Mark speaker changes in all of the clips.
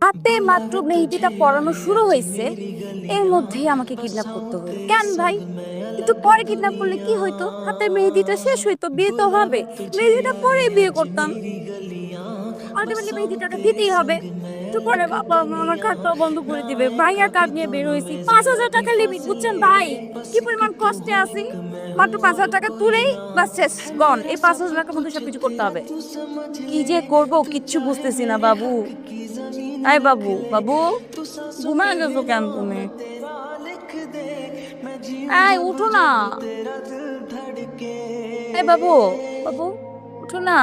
Speaker 1: হাতে মাত্র মেহেদিটা পরানো শুরু হয়েছে, এর মধ্যেই আমাকে কিডন্যাপ করতে হলো। কেন ভাই? একটু পরে কিডন্যাপ করলে কি হইতো? হাতের মেহেদিটা শেষ হইতো, বিয়ে তো হবে। মেহেদিটা পরে বিয়ে করতাম। আলটিমেটলি মেহেদিটা দিতেই হবে। একটু পরে বাবা আমার কার্ডটা বন্ধ করে দিবে। ভাইয়ার কার্ড নিয়ে বের হয়েছি, 5,000 টাকা লিমিট, বুঝছেন ভাই কি পরিমাণ কষ্টে আছি। মাত্র 5,000 টাকা তুলেই বাস শেষ, গন। এই 5,000 টাকার মধ্যে সবকিছু করতে হবে। কি যে করবো কিচ্ছু বুঝতেছি না বাবু। আয় বাবু, বাবু ঘুমায় গেছো কেন তুমি? আয় উঠো না। এই বাবু, বাবু উঠো না।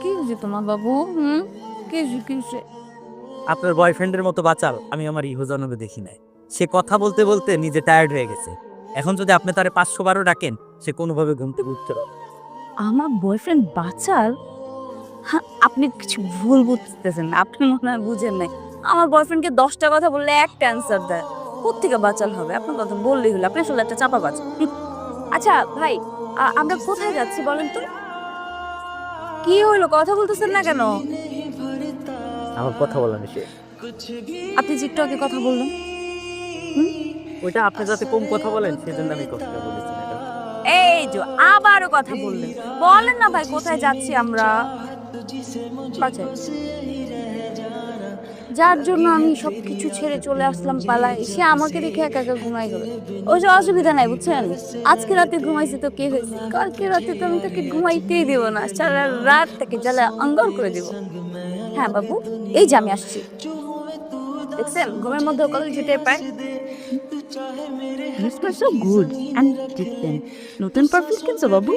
Speaker 1: কি হয়েছে তোমার বাবু? কি হয়েছে, কি হয়েছে?
Speaker 2: আপনার বয়ফ্রেন্ডের মতো বাচাল আমি আমার ইহজনবে দেখি নাই। সে কথা বলতে বলতে নিজে টায়ার্ড হয়ে গেছে। এখন যদি আপনি তারে 512 ডাকেন, সে কোনোভাবে ঘুম থেকে উঠতে পারবে না।
Speaker 1: আমার বয়ফ্রেন্ড বাচাল? হ্যাঁ, আপনি কিছু ভুল বুঝতেছেন, আপনি মনে হয় বুঝেন নাই। আমার বয়ফ্রেন্ডকে 10টা কথা বললে একটা অ্যান্সার দেয়। কোত্থেকে বাচাল হবে? আপনার কথা বললেই হলো, আপনি আসলে একটা চাপা বাচাল। আচ্ছা ভাই, আমরা কোথায় যাচ্ছি বলেন তো? কি হইলো, কথা বলতেছেন না কেন?
Speaker 2: আমার কথা বলা নিষেধ।
Speaker 1: আপনি যে একটু আগে কথা বললেন।
Speaker 2: ওইটা আপনি যাতে কম কথা বলেন সেজন্য আমি কথাটা বলেছি ম্যাডাম।
Speaker 1: এই যে আবারও কথা বললেন। বলেন না ভাই, কোথায় যাচ্ছি আমরা? বাজার। যার জন্য আমি সবকিছু ছেড়ে চলে আসলাম পালায়, সে আমাকে দেখে একা একা ঘুমাই গেল। ওই যে অসুবিধা নাই বুঝছেন, আজকে রাতে ঘুমাইছি তো কি হয়েছে, কালকে রাতে তো আমি তাকে ঘুমাইতেই দেব না, সারা রাত তাকে জ্বালা অঙ্গার করে দেব। হ্যাঁ বাবু, এই যে আমি আসছি। দেখছেন ঘুমের মধ্যে কত ছুটে পায়। You smell so good and different. নতুন পারফিউম কিনছো বাবু?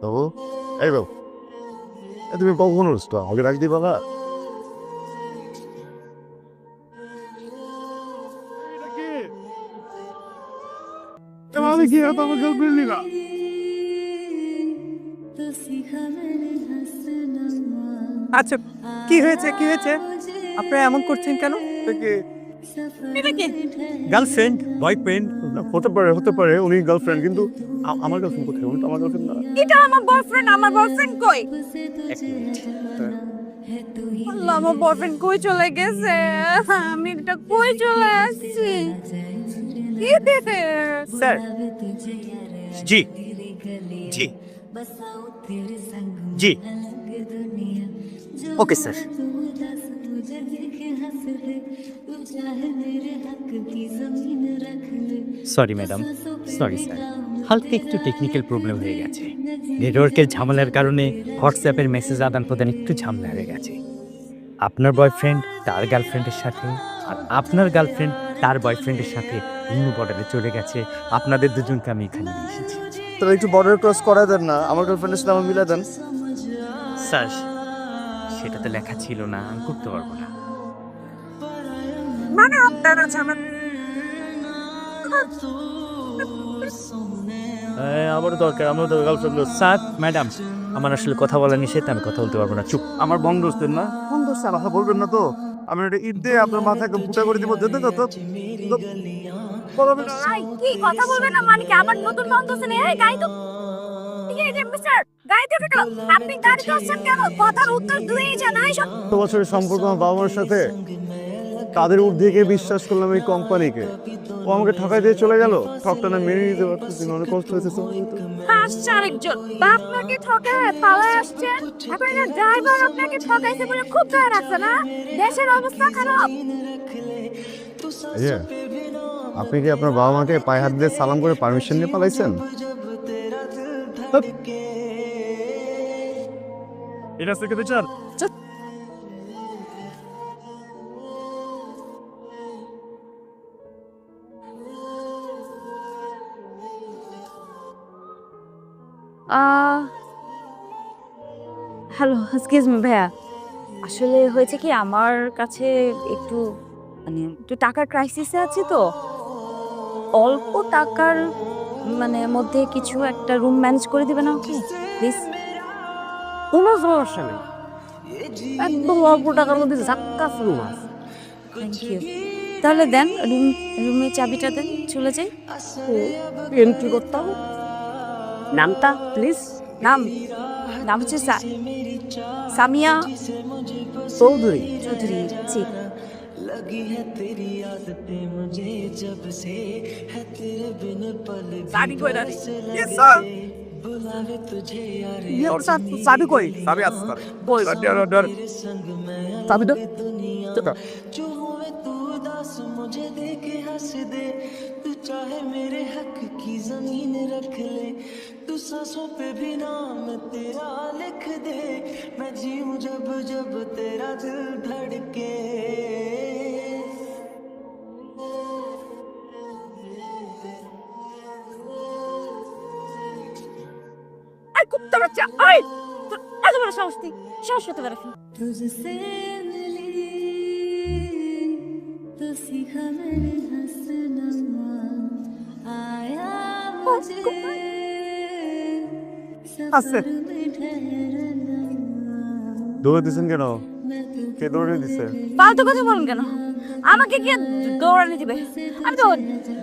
Speaker 3: বাবু, এই বাবু, তুমি কখন উঠছো? আমাকে ডাক দিবা না? আমি কি তোমাকে গার্লফ্রেন্ড নিবা?
Speaker 2: আচ্ছা, কি হয়েছে, কি হয়েছে? আপনারা এমন করছেন কেন?
Speaker 1: এটা কি?
Speaker 2: Girlfriend, boyfriend?
Speaker 3: হতে পারে উনি গার্লফ্রেন্ড, কিন্তু আমার গার্লফ্রেন্ড কোথায়? উনি তো আমার গার্লফ্রেন্ড না।
Speaker 1: এটা আমার বয়ফ্রেন্ড, আমার বয়ফ্রেন্ড কই?
Speaker 2: এক মিনিট।
Speaker 1: আল্লাহ, আমার বয়ফ্রেন্ড কই চলে গেছে? আমি এটা কই চলে আসছি?
Speaker 2: স্যার, জি জি জি, okay sir. Sorry madam, sorry sir, হালকা একটু টেকনিক্যাল প্রবলেম হয়ে গেছে। নেটওয়ার্কের ঝামেলার কারণে হোয়াটসঅ্যাপের মেসেজ আদান প্রদান একটু ঝামেলা হয়ে গেছে। আপনার বয়ফ্রেন্ড তার গার্লফ্রেন্ডের সাথে, আর আপনার গার্লফ্রেন্ড তার বয়ফ্রেন্ডের সাথে অন্য বর্ডারে চলে গেছে। আপনাদের দুজনকে আমি এখানে নিয়ে এসেছি।
Speaker 3: তাহলে একটু বর্ডার ক্রস করা দেন না, আমার গার্লফ্রেন্ডের সাথে আমার মিলা দেন।
Speaker 2: স্যার, সেটা তো লেখা ছিল না, আমি করতে পারবো না।
Speaker 1: মানে আপনারা জানেন
Speaker 3: আমারও দরকার, আমারও দরকার গার্লফ্রেন্ড।
Speaker 2: স্যার, ম্যাডাম, আমার আসলে কথা বলা নিষেধ, আমি কথা বলতে পারবো না। চুপ।
Speaker 3: আমার বন্ধ হচ্ছেন না, বন্ধ হচ্ছে, কথা বলবেন না তো? আমি একটা ঈদ দিয়ে আপনার মাথা একদম ফুটা করে দিব, যেতে তো
Speaker 1: আই কি কথা বলবেন না, মানে কি আবার নতুন বন্ধ আছে না? এই গাই তো, এই যে মিস্টার গাই তো কেন? আপনি দাঁড়িয়ে আছেন কেন? কথার উত্তর দিয়েই জানাই সব।
Speaker 3: বছরের সম্পর্ক আমার বাবা মার সাথে, তাদের ঊর্ধ্বে গিয়ে বিশ্বাস করলাম এই কোম্পানিকে, ও আমাকে ঠকাই দিয়ে চলে গেল। ঠকটা না মেনে নিতে পারতেছি না, অনেক কষ্ট হয়েছে।
Speaker 1: আসছে আরেকজন, আপনাকে ঠকায় পালায় আসছেন। এখন না ড্রাইভার আপনাকে ঠকাইছে বলে খুব গায়ে রাখছে না? দেশের অবস্থা খারাপ।
Speaker 3: আপনি কি আপনার বাবা মাকে পায়ে হাত দিয়ে সালাম করে পারমিশন নিয়ে পালাইছেন? এটা থেকে বিচার।
Speaker 1: হ্যালো, এক্সকিউজ মি ভাইয়া। আসলে হয়েছে কি, আমার কাছে একটু মানে একটু টাকার ক্রাইসিসে আছি তো। অল্প টাকার মানে মধ্যে কিছু একটা রুম ম্যানেজ করে দিবেন আমাকে প্লিজ?
Speaker 2: কোনো সমস্যা নেই,
Speaker 1: একদম অল্প টাকার মধ্যে ঝাক্কাস রুম আছে। Thank you. তাহলে দেন, রুমের চাবিটা দেন, চলে যাই।
Speaker 2: এন্ট্রি করতাম। নামটা প্লিজ?
Speaker 1: নাম নাম হচ্ছে সামিয়া
Speaker 2: চৌধুরী।
Speaker 1: চৌধুরী। জি। শাদি কই রানি?
Speaker 3: Yes, sir. Your son, शादी कोई? शादी आज sir. Boy, डर. शादी डर. चुका.
Speaker 4: मुझे देखे हंस दे तू चाहे मेरे हक की जमीन रख ले तू सांसों पे भी नाम तेरा लिख दे मैं जीऊं जब जब तेरा दिल धड़के
Speaker 1: আর কুত্তা বাচ্চা আয় তোর এত বড় সাহস তুই সাহস হতে পারে
Speaker 4: तुझसे मिली तो सीखा मैंने हंसना आया मुझे
Speaker 3: আছে। দৌড়ে দিছেন কেন? কে দৌড়ে দিছে?
Speaker 1: ফালতু কথা বলেন কেন? আমাকে কে দৌড়ানি দিবে? আমি তো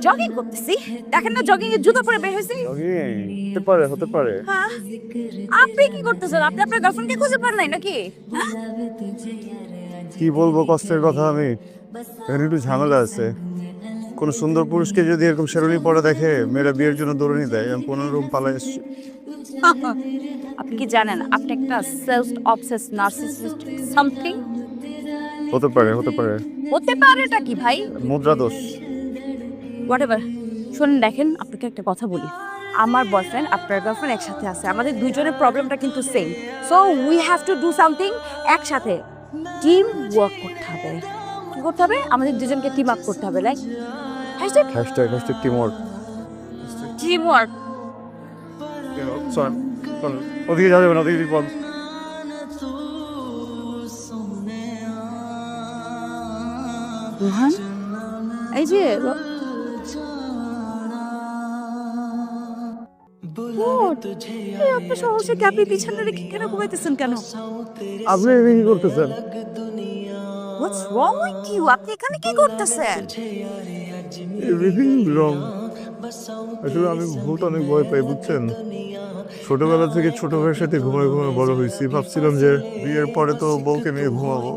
Speaker 1: জগিং করতেছি। দেখেন না জগিং এর জুতো পরে বের হয়েছি।
Speaker 3: হতে পারে।
Speaker 1: হ্যাঁ। আপনি কি করতেছেন? আপনি আপনার গার্লফ্রেন্ডকে খুঁজে পান নাই নাকি?
Speaker 3: কি বলবো কষ্টের কথা আমি? এখানে একটু ঝামেলা আছে। কোন সুন্দর পুরুষকে যদি এরকম শেরওয়ানি পরে দেখে মেয়েরা বিয়ের জন্য দৌড়ানি দেয়, আমি 15 রুম পালাই এসেছি।
Speaker 1: আপনি কি জানেন আপনি একটা সেলফ অবসেস নার্সিসিস্ট সামথিং?
Speaker 3: হতে পারে।
Speaker 1: হতে পারেটা কি ভাই?
Speaker 3: মুদ্রা দোষ।
Speaker 1: হোয়াটএভার। শুনুন দেখেন আপনাকে একটা কথা বলি। আমার বয়ফ্রেন্ড আপনার গার্লফ্রেন্ড একসাথে আছে, আমাদের দুইজনের প্রবলেমটা কিন্তু same. So we have to do something. একসাথে টিম ওয়ার্ক করতে হবে। কি করতে হবে? আমাদের দুজনকে টিম আপ করতে হবে। Like
Speaker 3: hashtag team work.
Speaker 1: Team work.
Speaker 3: ওদিকে যাবে না, ওদিকে বল।
Speaker 1: রোহান এই যে আপনি সহজে ক্যাপি পিছনে রেখে কেন ঘুমাইতেছেন কেন?
Speaker 3: আপনি কি করতেছেন?
Speaker 1: হোয়াটস রং উইথ ইউ? আপনি এখানে কি করতেছেন?
Speaker 3: এভরিথিং রং। আসলে আমি ভূত অনেক ভয় পাই, বুঝছেন? ছোটবেলা থেকে ছোট ভাইয়ের সাথে ঘুমায় বড় হয়েছি। ভাবছিলাম যে বিয়ের পরে তো বউকে নিয়ে ঘুমাবো,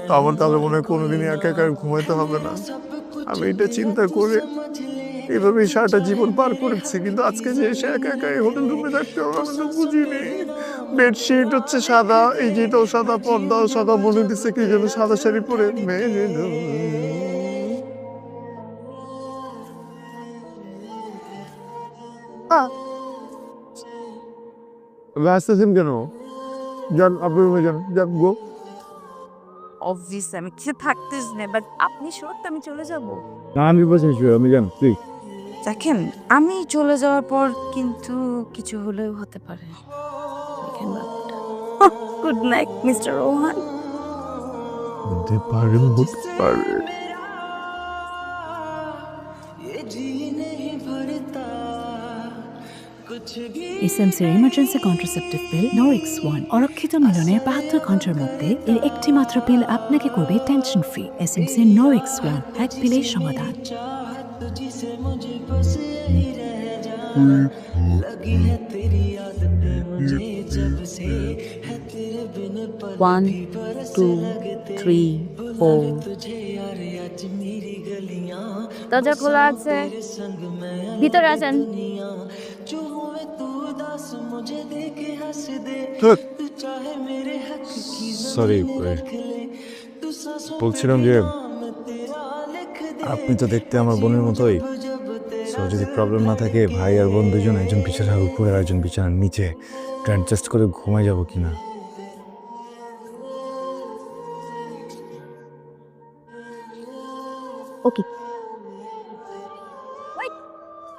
Speaker 3: তো আমার তাহলে মনে হয় কোনোদিনই একা একা ঘুমাইতে হবে না। আমি এটা চিন্তা করে এইভাবেই সারাটা জীবন পার করেছি, কিন্তু আজকে যে এসে একা একা এই হোটেল রুমে থাকতে হবে আমি তো বুঝিনি। বেডশিট হচ্ছে সাদা, এই যেটাও সাদা, পর্দাও সাদা, মনে দিচ্ছে কি যেন সাদা শাড়ি পরে মেয়ে। আসতেছেন কেন? যান আপনি রুমে যান গো।
Speaker 1: অবভিয়াসলি আমি কিছু থাকতেছ না, বাট আপনি শিওর তো আমি চলে যাব?
Speaker 3: না আমি বসেছি, আমি যান প্লিজ।
Speaker 1: দেখেন আমি চলে যাওয়ার পর কিন্তু কিছু হলেও হতে পারে। দেখেন গুড নাইট মিস্টার রোহান।
Speaker 3: হতে পারে।
Speaker 5: এসএমসির ইমার্জেন্সি কন্ট্রাসেপটিভ পিল নরিক্স 1 অরক্ষিত মিলনের 72 ঘন্টার মধ্যে এর একটি মাত্র পিল আপনাকে করবে টেনশন ফ্রি। এসএমসি নরিক্স 1 এক পিলের সমাধান।
Speaker 1: One two three four. দরজা খোলা আছে, ভিতরে আসেন।
Speaker 3: সরি, বলছিলাম যে আপনি তো দেখতে আমার বোনের মতোই। সো যদি প্রবলেম না থাকে, ভাই আর বোন দুজন, একজন বিছানার উপরে আর একজন বিছানার নিচে অ্যাডজাস্ট করে ঘুমাই যাব কিনা?
Speaker 1: ওকে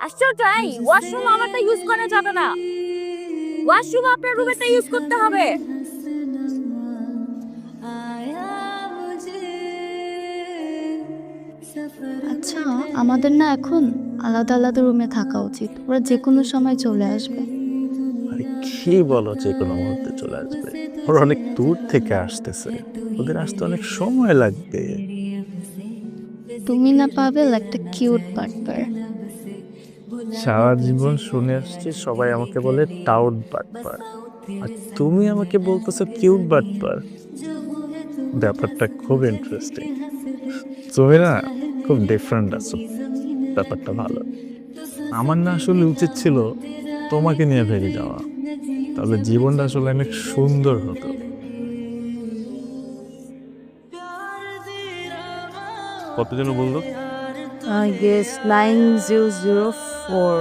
Speaker 1: আশ্চর্য, ওয়াশরুম আমারটা ইউজ করা যাবে না। ওয়াশরুম আপনার রুমেরটা ইউজ করতে হবে।
Speaker 6: আচ্ছা আমাদের না এখন আলাদা আলাদা রুমে থাকা উচিত, ওরা যে কোনো সময় চলে আসবে।
Speaker 7: আরে কি বলো, যে কোনো মুহূর্তে চলে আসবে। ওরা অনেক দূর থেকে আসতেছে, ওদের আসতে অনেক সময় লাগবে।
Speaker 6: তুমি না পাবে একটা কিউট পার্টনার।
Speaker 7: সারা জীবন শুনে আসছি সবাই আমাকে বলে টাউট বাটপার, আর তুমি আমাকে বলতেছো কিউট বাটপার। ব্যাপারটা খুব ইন্টারেস্টিং। তুমি না খুব ডিফারেন্ট আছো, ব্যাপারটা ভালো। আমার না আসলে উচিত ছিল তোমাকে নিয়ে ভেগে যাওয়া, তাহলে জীবনটা আসলে অনেক সুন্দর হতো। কত যেন বললো?
Speaker 1: I guess 9004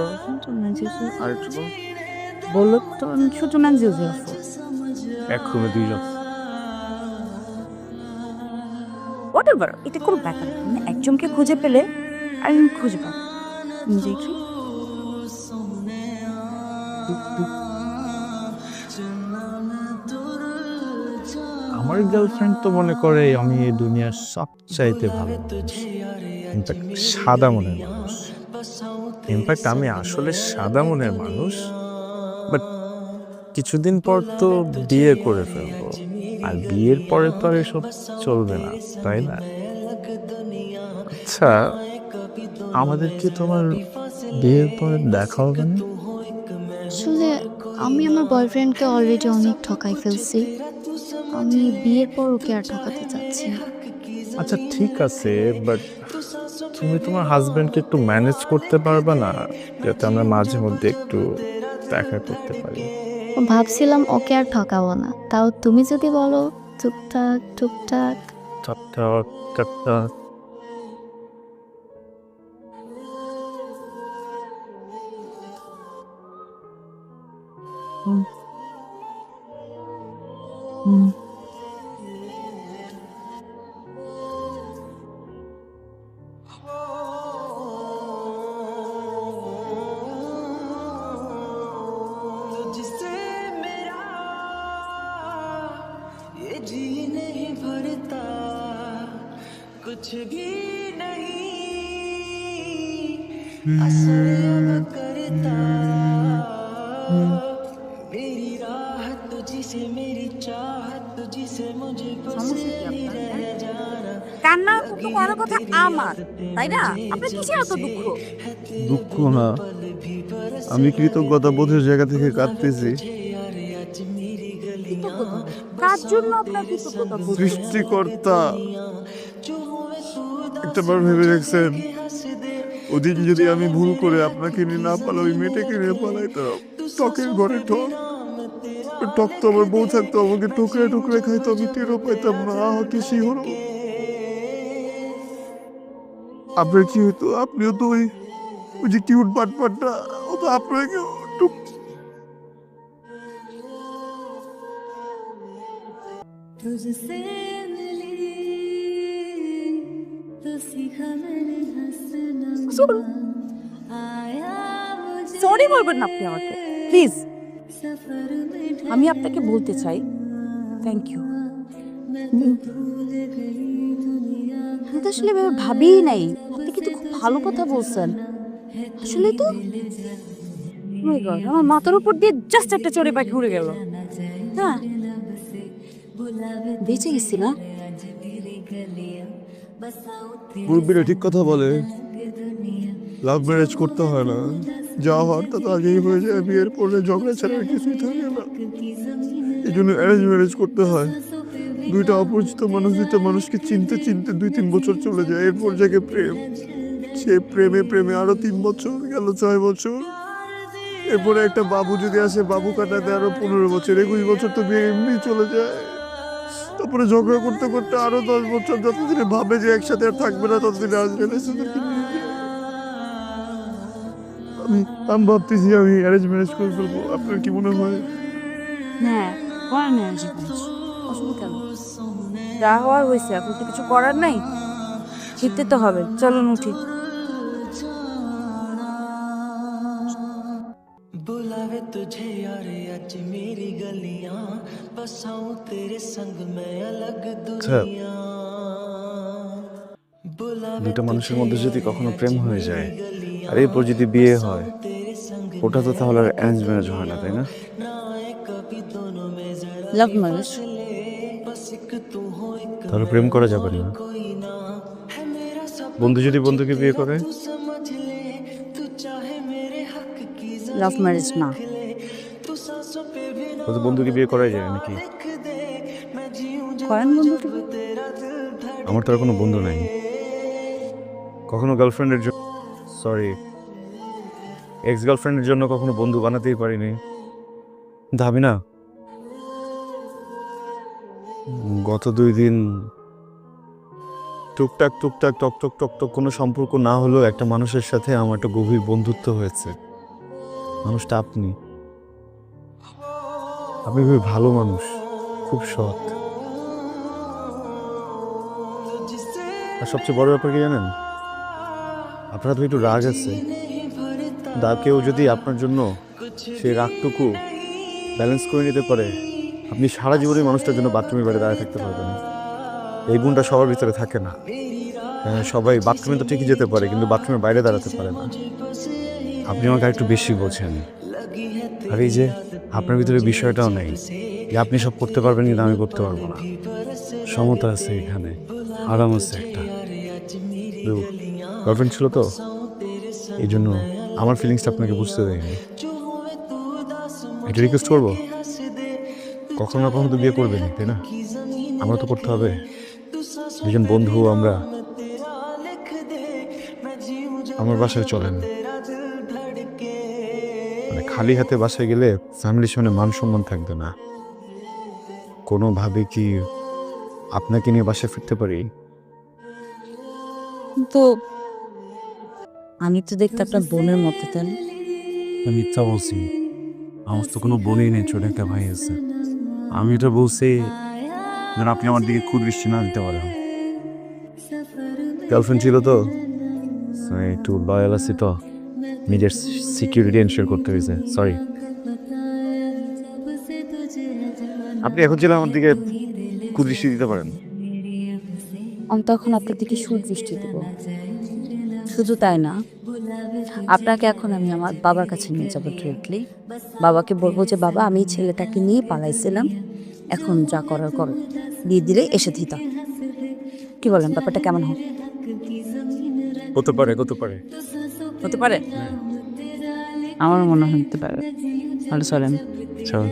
Speaker 1: বললো তো শুধু 9004
Speaker 7: এক রুমে দুইজন।
Speaker 1: হোয়াটএভার, এটা কোনো ব্যাপার না। মানে একজনকে খুঁজে পেলে আর খুঁজে পাবো। দেখি
Speaker 7: আমার গার্লফ্রেন্ড তো মনে করে আমি এই দুনিয়ার সবচাইতে ভালো মানুষ, ইনফ্যাক্ট সাদা মনের মানুষ। ইনফ্যাক্ট আমি আসলে সাদা মনের মানুষ, বাট কিছুদিন পর তো বিয়ে করে ফেলবো, আর বিয়ের পরে তো আর এসব চলবে না, তাই না? আচ্ছা, আমাদের কি তোমার বিয়ের পরে দেখা হবে না?
Speaker 6: আসলে আমি আমার বয়ফ্রেন্ডকে অলরেডি অনেক ঠকাই ফেলছি। আমি বিয়ের পর ওকে আর ঠকাতে চাচ্ছি না।
Speaker 7: আচ্ছা ঠিক আছে, বাট তুমি তোমার হাজবেন্ডকে একটু ম্যানেজ করতে পারবে না, যাতে আমরা মাঝে মধ্যে একটু দেখা করতে পারি?
Speaker 6: ভাবছিলাম ওকে আর ঠকাবো না, তাও তুমি যদি বলো টুকটাক টুকটাক।
Speaker 7: টকটক টকটক।
Speaker 4: तुझसे मेरा ये जी नहीं भरता, कुछ भी नहीं असर अब करता। मेरी राह तुझसे, मेरी चाहत तुझसे, मुझे बस यही रह जाना।
Speaker 1: কান্না তো করার কথা আমার, তাই না? আপনার কিসের এত দুঃখ?
Speaker 3: দুঃখ না, আমি কৃতজ্ঞতা বোধের জায়গা থেকে কাঁদতেছি।
Speaker 1: কৃতজ্ঞতা? কার জন্য আপনার কৃতজ্ঞতা বলতে?
Speaker 3: সৃষ্টিকর্তা, একটাবার ভেবে দেখছেন ওদিন যদি আমি ভুল করে আপনাকে নিয়ে না পালাই, ওই মেয়েটাকে নিয়ে পালাইতাম, টকের ঘরে ঠক, ওই টক তো আমার বউ থাকতো, আমাকে টুকরে টুকরে খাইতো, আমি টেরও পাইতাম না। কি শিহর আপনার কি হতো? আপনিও তো ওই ওই যে কিউট বাটপাটটা, ও তো আপনাকে টুক।
Speaker 1: সরি বলবেন না আপনি আমাকে, প্লিজ। আমি আপনাকে বলতে চাই থ্যাংক ইউ। আমি তো আসলে এভাবে ভাবিই নাই। আপনি কিন্তু খুব ভালো কথা বলছেন। আসলে তো Oh my God, আমার মাথার উপর দিয়ে জাস্ট একটা চড়ে পাখি উড়ে গেল। হ্যাঁ, বেঁচে গেছি না?
Speaker 3: মুরব্বীরা ঠিক কথা বলে, লাভ ম্যারেজ করতে হয় না, যা হওয়ার তা তো আগেই হয়ে যায়, বিয়ের পরে ঝগড়া ছাড়া আর কিছুই থাকে না। এই জন্য অ্যারেঞ্জ ম্যারেজ করতে হয়। দুইটা অপরিচিত মানুষ দুইটা মানুষকে চিনতে চিনতে 2-3 বছর চলে যায়, এরপর জায়গায় প্রেম, সে প্রেমে প্রেমে আরো 3 বছর গেল, 6 বছর, এরপরে একটা বাবু যদি আসে, বাবু কাটাতে আরো 15 বছর, 21 বছর তো বিয়ে এমনি চলে যায়। তারপরে ঝগড়া করতে করতে আরো 10 বছর, যতদিনে ভাবে যে একসাথে আর থাকবে না ততদিনে আজ রিলেশনকে নিয়ে যায়। আমি ভাবতেছি আমি অ্যারেঞ্জ ম্যারেজ করে ফেলবো, আপনার কি মনে হয়?
Speaker 1: হ্যাঁ, করেন না অসুবিধা কেন? যা হওয়ার হয়েছে, এখন তো কিছু করার নাই, জিততে তো হবে। চলুন উঠি।
Speaker 4: बुलावे तुझे यार आज मेरी गलियां, बसाऊं तेरे संग मैं अलग दुनिया।
Speaker 8: দুটো মানুষের মধ্যে যদি কখনো প্রেম হয়ে যায় আর এরপর যদি বিয়ে হয়, ওটা তো তাহলে আর অ্যারেঞ্জ ম্যারেজ হয় না, তাই না?
Speaker 1: Love marriage.
Speaker 8: তাহলে প্রেম করা যাবে না। বন্ধু যদি বন্ধুকে বিয়ে করে,
Speaker 1: লাভ ম্যারেজ না।
Speaker 8: ও তো বন্ধুকে বিয়ে করাই যায় নাকি?
Speaker 1: করেন বন্ধু?
Speaker 8: আমার তো আর কোনো বন্ধু নাই। কখনো গার্লফ্রেন্ডের জন্য, সরি, এক্স গার্লফ্রেন্ডের জন্য কখনো বন্ধু বানাতেই পারিনি। কিন্তু আমি না, গত 2 দিন টুকটাক টুকটাক টকটক টকটক কোনো সম্পর্ক না হলেও একটা মানুষের সাথে আমার একটা গভীর বন্ধুত্ব হয়েছে। মানুষটা আপনি খুবই ভালো মানুষ, খুব সৎ। আর সবচেয়ে বড় ব্যাপার কি জানেন, আপনার তো একটু রাগ আছে, কেউ যদি আপনার জন্য সেই রাগটুকু ব্যালেন্স করে নিতে পারে, আপনি সারা জীবনে মানুষটার জন্য বাথরুমের বাইরে দাঁড়িয়ে থাকতে পারবেন। এই গুণটা সবার ভিতরে থাকে না। হ্যাঁ, সবাই বাথরুমে তো ঠিকই যেতে পারে, কিন্তু বাথরুমের বাইরে দাঁড়াতে পারে না। আপনি আমাকে একটু বেশি বোঝেন। আর এই যে আপনার ভিতরে বিষয়টাও নেই যে আপনি সব করতে পারবেন কিন্তু আমি করতে পারবো না। সমতা আছে এখানে, আরাম আছে একটা। গার্লফ্রেন্ড ছিল তো, এই জন্য আমার ফিলিংসটা আপনাকে বুঝতে দেয়নি। একটা রিকোয়েস্ট করবো, কখনো না কখনো তো বিয়ে করবেন, তাই না? আমরা তো করতে হবে। দুজন বন্ধু আমরা, আমার বাসায় চলেন। মানে খালি হাতে বাসায় গেলে ফ্যামিলির সামনে মান সম্মান থাকবে না। কোনোভাবে কি আপনাকে নিয়ে বাসায় ফিরতে পারি?
Speaker 1: তো আমি তো দেখতে আপনার বোনের মতো, তাই না?
Speaker 8: আমি মিথ্যা বলছি, আমার তো কোনো বোনই নেই, ছোট একটা ভাই আছে। আমি এটা বলছি যেন আপনি আমার দিকে কুদৃষ্টি না দিতে পারেন। গার্লফ্রেন্ড ছিল তো, একটু লয়াল আছি তো, নিজের সিকিউরিটি এনশিওর করতে হয়েছে। সরি। আপনি এখন ছিল আমার দিকে কুদৃষ্টি দিতে পারেন।
Speaker 1: আমি তখন আপনার দিকে সুদৃষ্টি দেব। শুধু তাই না, আপনাকে এখন আমি আমার বাবার কাছে নিয়ে যাবো ডিরেক্টলি। বাবাকে বলবো যে বাবা, আমি এই ছেলেটাকে নিয়ে পালাইছিলাম, এখন যা করার করো, দিয়ে দিলে এসে দিতা। কি বলেন, ব্যাপারটা কেমন হবে?
Speaker 8: হতে পারে, হতে পারে।
Speaker 1: হতে পারে? আমার মনে হয় হতে পারে। ভালো চলেন।
Speaker 8: চল।